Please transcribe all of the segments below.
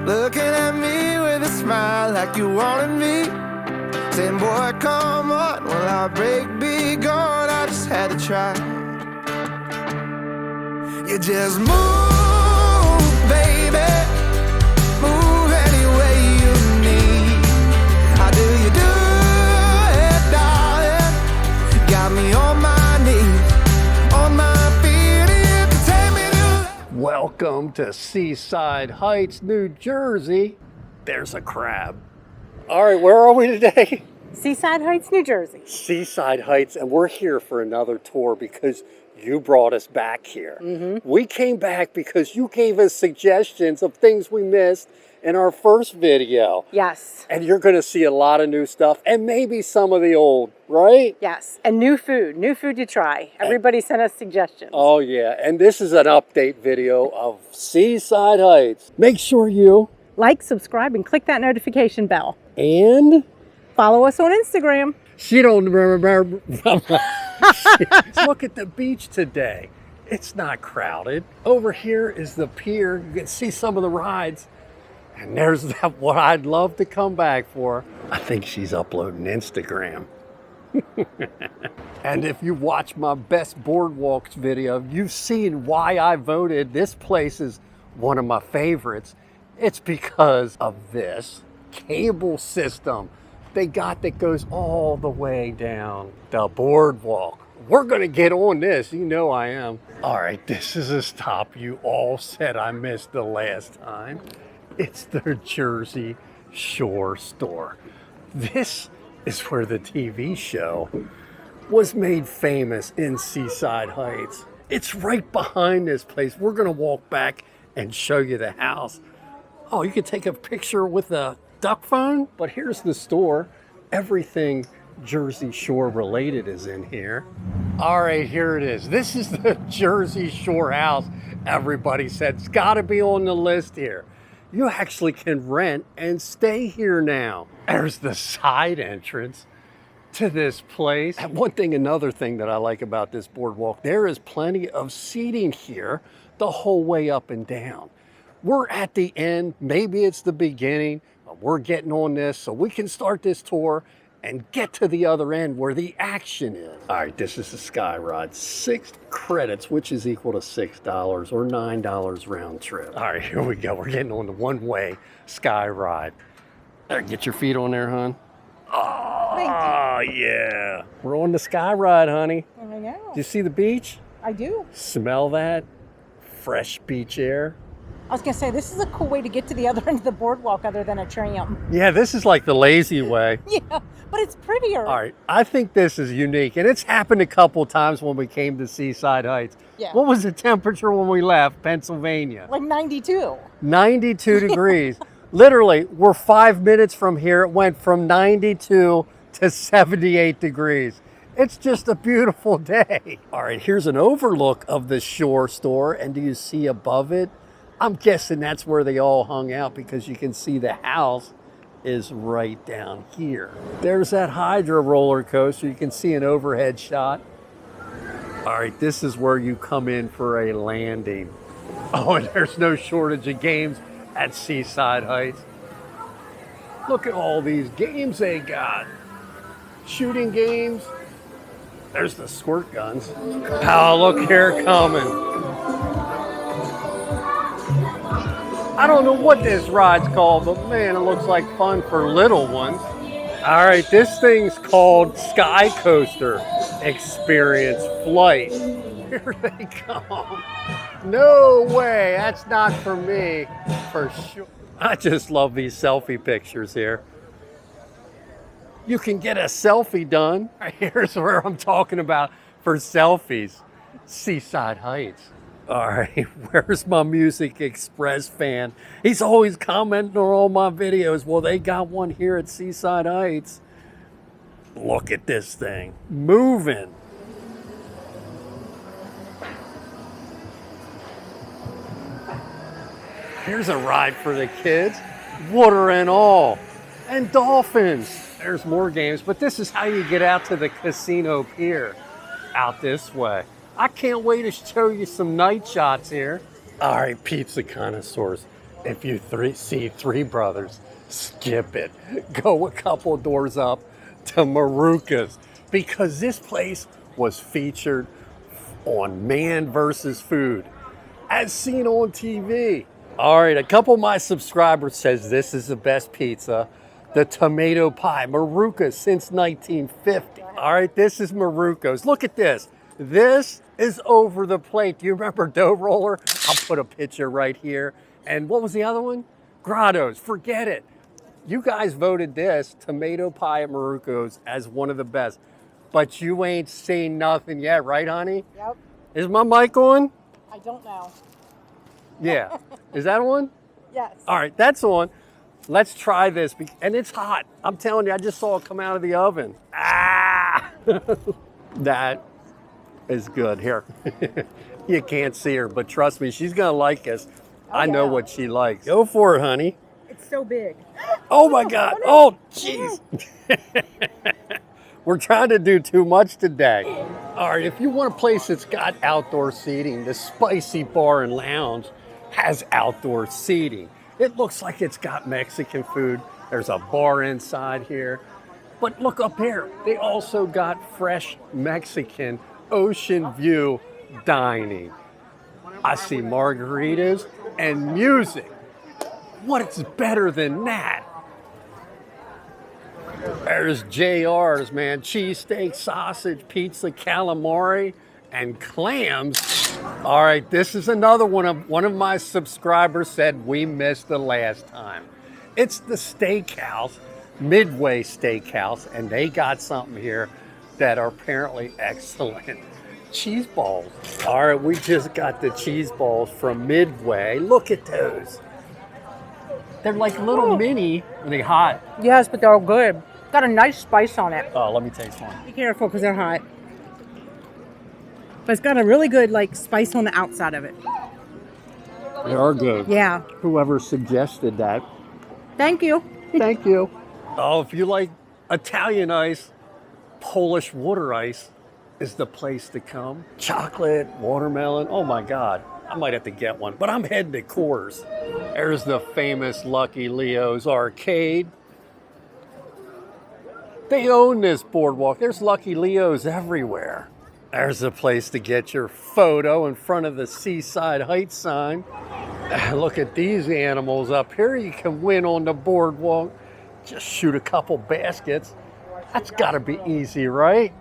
looking at me with a smile like you wanted me. Saying, boy, come on, will our break be gone? I just had to try. You just move, baby, move any way you need. How do you do it, darling? Got me on my knees, on my feet, if you take me to... Welcome to Seaside Heights, New Jersey. There's a crab. All right, where are we today? Seaside Heights, New Jersey. Seaside Heights, and we're here for another tour because you brought us back here. We came back because you gave us suggestions of things we missed in our first video. Yes. And you're going to see a lot of new stuff and maybe some of the old, right? Yes, and new food to try. Everybody sent us suggestions. Oh yeah, and this is an update video of Seaside Heights. Make sure you like, subscribe, and click that notification bell. and Follow us on Instagram. she don't remember. Look at the beach today. It's not crowded. Over here is the pier. You can see some of the rides. And there's that what I'd love to come back for. I think she's uploading Instagram. And if you watch my best Boardwalks video, you've seen why I voted this place is one of my favorites. It's because of this cable system they got that goes all the way down the boardwalk. We're gonna get on this, you know I am. All right, this is a stop you all said I missed the last time. It's the Jersey Shore store. This is where the TV show was made famous in Seaside Heights. It's right behind this place. We're gonna walk back and show you the house. Oh, you can take a picture with a duck phone, but here's the store. Everything Jersey Shore related is in here. All right, here it is. This is the Jersey Shore house. Everybody said it's gotta be on the list here. You actually can rent and stay here now. There's the side entrance to this place. And another thing that I like about this boardwalk, there is plenty of seating here the whole way up and down. We're at the end, maybe it's the beginning, but we're getting on this so we can start this tour and get to the other end where the action is. All right, this is the Sky Ride. 6 credits, which is equal to $6 or $9 round trip. All right, here we go. We're getting on the one-way Sky Ride. There, get your feet on there, hon. Oh, yeah. We're on the Sky Ride, honey. I know. Do you see the beach? I do. Smell that? Fresh beach air. I was going to say, this is a cool way to get to the other end of the boardwalk other than a tram. Yeah, this is like the lazy way. Yeah, but it's prettier. All right, I think this is unique, and it's happened a couple times when we came to Seaside Heights. Yeah. What was the temperature when we left Pennsylvania? Like 92. 92 degrees. Literally, we're 5 minutes from here. It went from 92 to 78 degrees. It's just a beautiful day. All right, here's an overlook of the Shore store, and do you see above it? I'm guessing that's where they all hung out because you can see the house is right down here. There's that Hydro roller coaster. You can see an overhead shot. All right, this is where you come in for a landing. Oh, and there's no shortage of games at Seaside Heights. Look at all these games they got. Shooting games. There's the squirt guns. Oh, look here coming. I don't know what this ride's called, but man, it looks like fun for little ones. All right, this thing's called Sky Coaster Experience Flight. Here they come. No way, that's not for me, for sure. I just love these selfie pictures here. You can get a selfie done. Here's where I'm talking about for selfies. Seaside Heights. All right, where's my Music Express fan? He's always commenting on all my videos. Well, they got one here at Seaside Heights. Look at this thing, moving. Here's a ride for the kids, water and all, and dolphins. There's more games, but this is how you get out to the casino pier, out this way. I can't wait to show you some night shots here. All right, pizza connoisseurs. If you see Three Brothers, skip it. Go a couple doors up to Maruka's, because this place was featured on Man vs. Food, as seen on TV. All right, a couple of my subscribers says this is the best pizza, the tomato pie, Maruka's since 1950. All right, this is Maruka's. Look at this. This is over the plate. Do you remember Dough Roller? I'll put a picture right here. And what was the other one? Grotto's. Forget it. You guys voted this tomato pie at Maruka's as one of the best. But you ain't seen nothing yet, right, honey? Yep. Is my mic on? I don't know. Yeah. Is that on? Yes. All right, that's on. Let's try this. And it's hot. I'm telling you, I just saw it come out of the oven. Ah! That is good. Here. You can't see her, but trust me, she's going to like us. I know what she likes. Go for it, honey. It's so big. Oh, my God. Oh, jeez. We're trying to do too much today. All right, if you want a place that's got outdoor seating, the Spicy Bar and Lounge has outdoor seating. It looks like it's got Mexican food. There's a bar inside here. But look up here. They also got fresh Mexican ocean view dining. I see margaritas and music. What's better than that? There's Jrs Man, cheesesteak, sausage, pizza, calamari, and clams. All right, this is another one of my subscribers said we missed the last time. It's the steakhouse, Midway Steakhouse, and they got something here that are apparently excellent. Cheese balls. All right, we just got the cheese balls from Midway. Look at those. They're like little mini. Are they hot? Yes, but they're all good. Got a nice spice on it. Oh, let me taste one. Be careful because they're hot. But it's got a really good like spice on the outside of it. They are good. Yeah. Whoever suggested that. Thank you. Thank you. Oh, if you like Italian ice, Polish water ice is the place to come. Chocolate, watermelon. Oh my God. I might have to get one, but I'm heading to Coors. There's the famous Lucky Leo's arcade. They own this boardwalk. There's Lucky Leo's everywhere. There's a place to get your photo in front of the Seaside Heights sign. Look at these animals up here. You can win on the boardwalk. Just shoot a couple baskets. That's gotta be easy, right?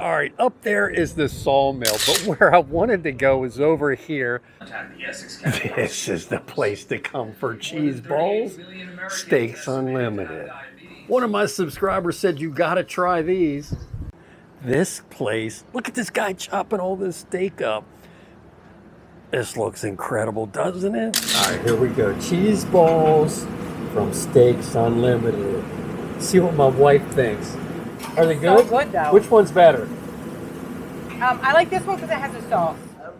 All right, up there is the Sawmill, but where I wanted to go is over here. This is the place to come for cheese balls, steaks unlimited. One of my subscribers said you gotta try these. This place, look at this guy chopping all this steak up. This looks incredible, doesn't it? All right, here we go. Cheese balls from Steaks Unlimited. See what my wife thinks. Are they good? So good though. Which one's better? I like this one because it has a sauce.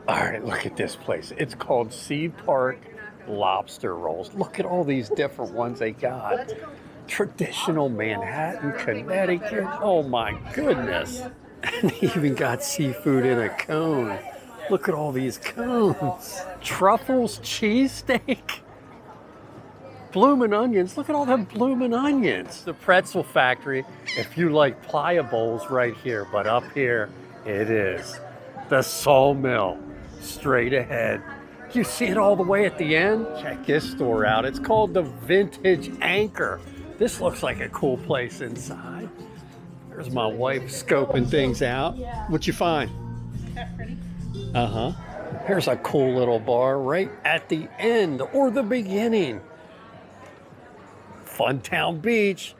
All right, look at this place. It's called Sea Park Lobster Rolls. Look at all these different ones they got. Traditional Manhattan, Connecticut. Oh my goodness. And they even got seafood in a cone. Look at all these cones. Truffles, cheesesteak. Bloomin' onions. Look at all them bloomin' onions. The pretzel factory, if you like playa bowls right here, but up here it is. The Sawmill, straight ahead. You see it all the way at the end? Check this store out. It's called the Vintage Anchor. This looks like a cool place inside. There's my wife scoping things out. What'd you find? Uh-huh. Here's a cool little bar right at the end or the beginning. Funtown Beach.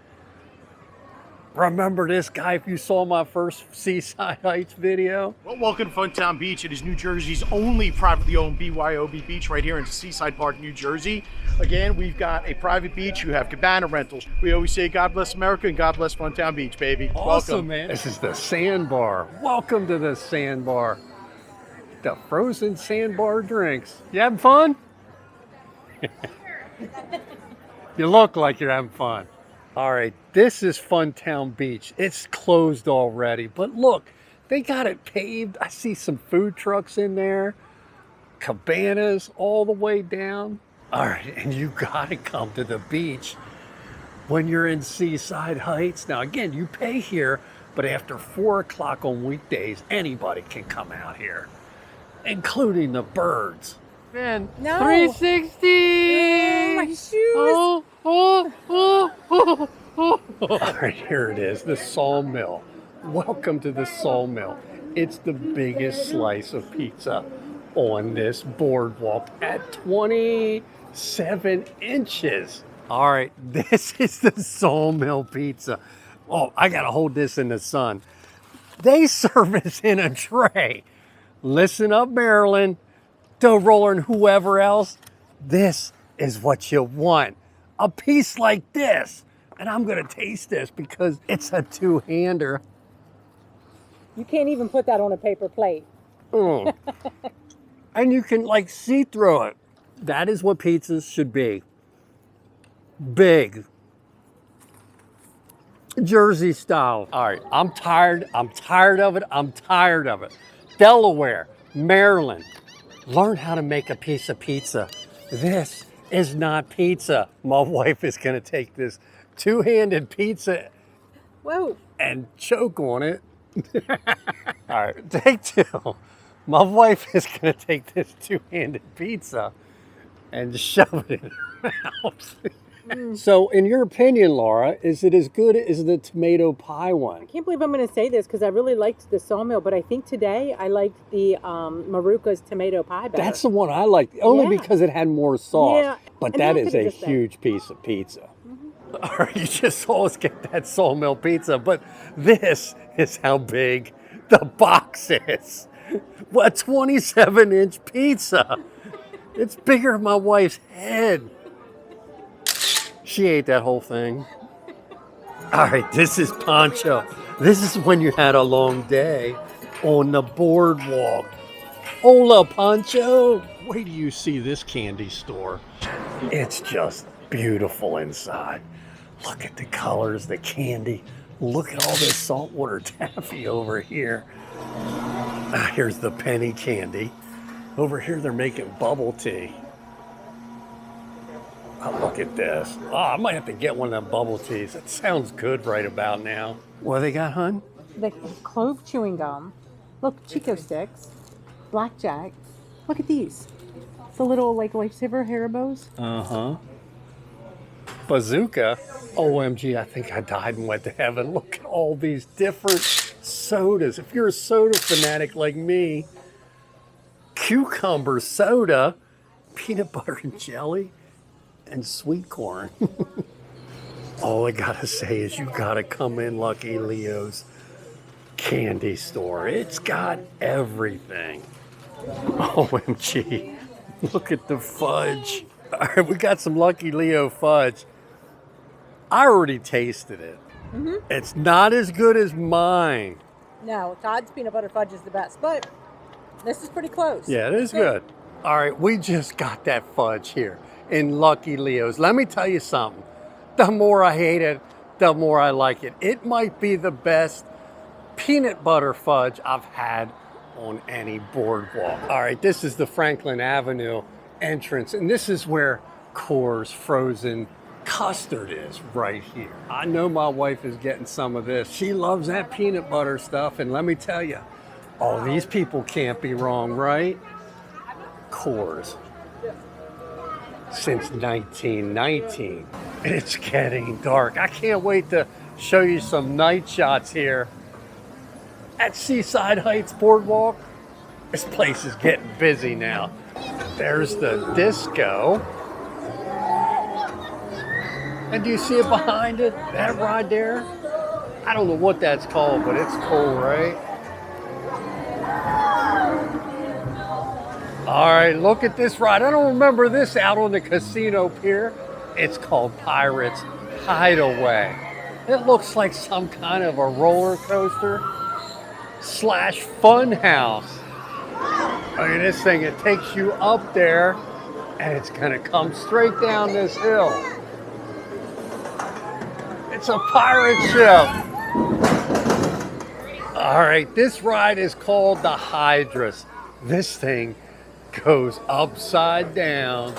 Remember this guy if you saw my first Seaside Heights video? Well, welcome to Funtown Beach. It is New Jersey's only privately owned BYOB beach right here in Seaside Park, New Jersey. Again, we've got a private beach. You have cabana rentals. We always say God bless America and God bless Funtown Beach, baby. Awesome, welcome. Man. This is the Sandbar. Welcome to the Sandbar. The frozen sandbar drinks. You having fun? You look like you're having fun. All right, this is Funtown Beach. It's closed already, but look, they got it paved. I see some food trucks in there, cabanas all the way down. All right, and you gotta come to the beach when you're in Seaside Heights. Now, again, you pay here, but after 4 o'clock on weekdays, anybody can come out here, including the birds. Man, No. 360! My shoes. Oh. All right, here it is, the Sawmill. Welcome to the Sawmill. It's the biggest slice of pizza on this boardwalk at 27 inches. All right, this is the Sawmill pizza. Oh, I gotta hold this in the sun. They serve this in a tray. Listen up, Maryland, dough roller and whoever else. This is what you want. A piece like this. And I'm gonna taste this because it's a two-hander. You can't even put that on a paper plate. Mm. And you can like see through it. That is what pizzas should be. Big. Jersey style. All right, I'm tired of it. I'm tired of it. Delaware, Maryland, learn how to make a piece of pizza. This is not pizza. My wife is gonna take this two-handed pizza Whoa. and choke on it. All right, take two. My wife is gonna take this two-handed pizza and shove it in her mouth. So, in your opinion, Laura, is it as good as the tomato pie one? I can't believe I'm going to say this because I really liked the Sawmill, but I think today I liked the Maruka's tomato pie better. That's the one I liked, only Yeah. because it had more sauce. Yeah, But and that how is could it a just be? huge piece of pizza. All right, you just saw us get that Sawmill pizza, but this is how big the box is. What, 27-inch pizza? It's bigger than my wife's head. She ate that whole thing. All right, this is Poncho. This is when you had a long day on the boardwalk. Hola, Poncho. Wait till you see this candy store. It's just beautiful inside. Look at the colors, the candy. Look at all this saltwater taffy over here. Here's the penny candy. Over here, they're making bubble tea. Oh, look at this. Oh, I might have to get one of them bubble teas. That sounds good right about now. What they got, hun? The clove chewing gum. Look, Chico sticks. Blackjack. Look at these. The little like lifesaver Haribos. Uh-huh. Bazooka. OMG, I think I died and went to heaven. Look at all these different sodas. If you're a soda fanatic like me, cucumber soda, peanut butter and jelly, and sweet corn. All I gotta say is you gotta come in Lucky Leo's candy store. It's got everything. OMG, look at the fudge. All right, we got some Lucky Leo fudge. I already tasted it. It's not as good as mine. No, Todd's peanut butter fudge is the best, but this is pretty close. Yeah, it is good. All right, we just got that fudge here in Lucky Leo's. Let me tell you something. The more I hate it, the more I like it. It might be the best peanut butter fudge I've had on any boardwalk. All right, this is the Franklin Avenue entrance, and this is where Coors Frozen Custard is right here. I know my wife is getting some of this. She loves that peanut butter stuff, and let me tell you, all these people can't be wrong, right? Coors. Since 1919. It's getting dark. I can't wait to show you some night shots here at Seaside Heights Boardwalk. This place is getting busy now. There's the disco. And do you see it behind it? That ride there? I don't know what that's called, but it's cool, right? All right, look at this ride. I don't remember this out on the casino pier. It's called Pirates Hideaway. It looks like some kind of a roller coaster slash fun house. I mean, this thing, it takes you up there and it's gonna come straight down this hill. It's a pirate ship. All right, this ride is called the Hydrus. This thing goes upside down.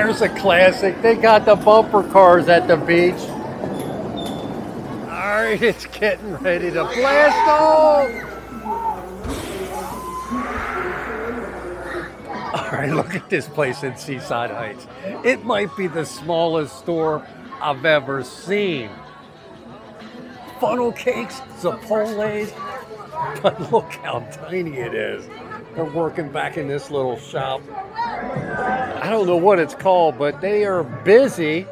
There's a classic. They got the bumper cars at the beach. All right, it's getting ready to blast off. All right, look at this place in Seaside Heights. It might be the smallest store I've ever seen. Funnel cakes, Zapolles, but look how tiny it is. They're working back in this little shop. I don't know what it's called, but they are busy.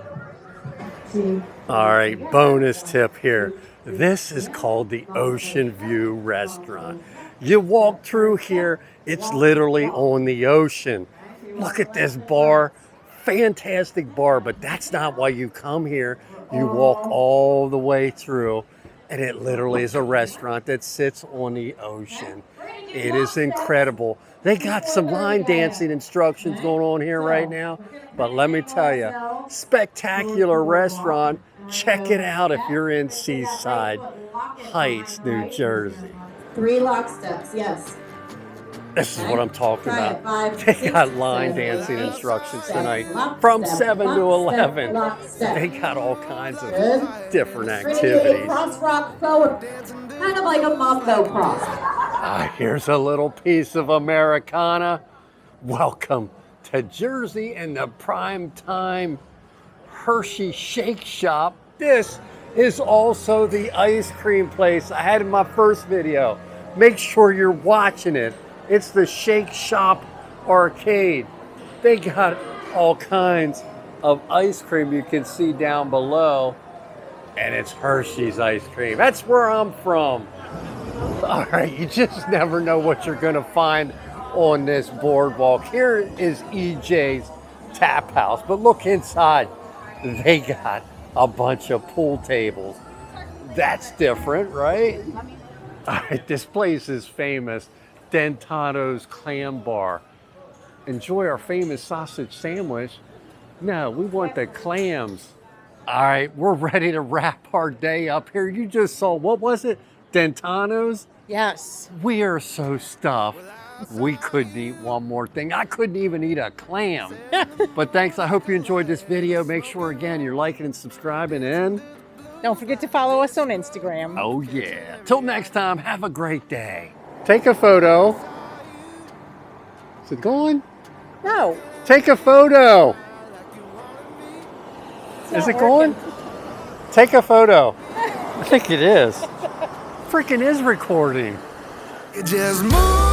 All right, bonus tip here. This is called the Ocean View Restaurant. You walk through here, it's literally on the ocean. Look at this bar, fantastic bar, but that's not why you come here. You walk all the way through, and it literally is a restaurant that sits on the ocean. It is incredible. They got some line dancing instructions going on here right now, but let me tell you, spectacular restaurant. Check it out if you're in Seaside Heights, New Jersey. 3 lock steps, yes. This is what I'm talking Try it. about. 5, They 6, got line 7, dancing 8, instructions 7, tonight lock from step, 7 to lock step, 11. lock step. They got all kinds of Good. different We're gonna do a activities. cross rock forward, kind of like a mambo cross. Here's a little piece of Americana. Welcome to Jersey and the prime time Hershey Shake Shop. This is also the ice cream place I had in my first video. Make sure you're watching it. It's the Shake Shop Arcade. They got all kinds of ice cream you can see down below, and it's Hershey's ice cream. That's where I'm from. All right, you just never know what you're gonna find on this boardwalk. Here is EJ's Tap House, but look inside. They got a bunch of pool tables. That's different, right? All right, this place is famous. Dentato's Clam Bar. Enjoy our famous sausage sandwich. No, we want the clams. All right, we're ready to wrap our day up here. You just saw, what was it? Dentato's? Yes. We are so stuffed. We couldn't eat one more thing. I couldn't even eat a clam. But thanks. I hope you enjoyed this video. Make sure, again, you're liking and subscribing. And Don't forget to follow us on Instagram. oh, yeah. Till next time, have a great day. Take a photo. Is it going? No. Take a photo. Is it going? Take a photo. I think it is. Freaking is recording. You just move.